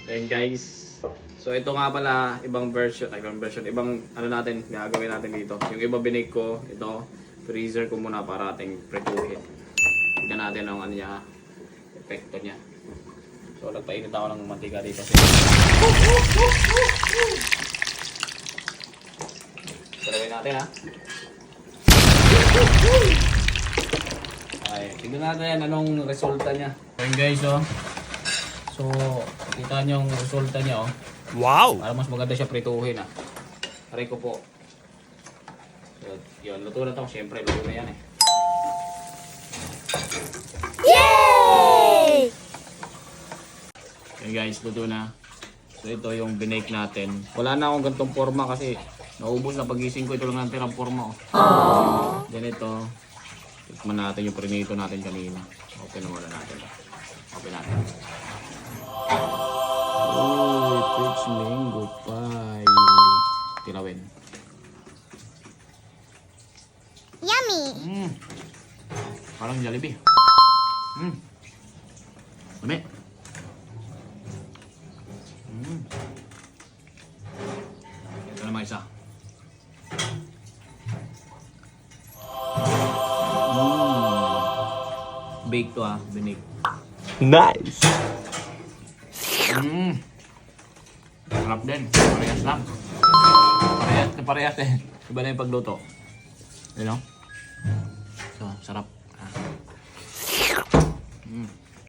Ayan guys. So ito nga pala, ibang version, ibang ano natin, gagawin natin dito. Yung iba binake ko, ito, freezer ko muna para ating pretuhin. Tignan natin ang ano niya, epekto niya. So nagpainit ako ng mantika dito. Galawin natin ha. Ay, tignan natin anong resulta niya. Ayan guys oh. So, kita niyo yung resulta niya oh. Wow! Para mas maganda siya prituhin ah. Aray ko po. So, yun, luto na to. Siyempre, luto na yan eh. Yay! Okay guys, luto na. So ito yung binake natin. Wala na akong gantong forma kasi naubos na pagising ko. Ito lang ang tirang forma oh. Then ito, tikman natin yung prinito natin kanina. Open na muna natin. Open natin. Uy, peach mango pie. Tilawin. Yummy! Parang Jollibee. Dami. Ito naman isa. Bake to ah, binake. Nice! Sarap din. Parehas lang. Parehas eh. Iba na yung pagluto. You know? So, sarap.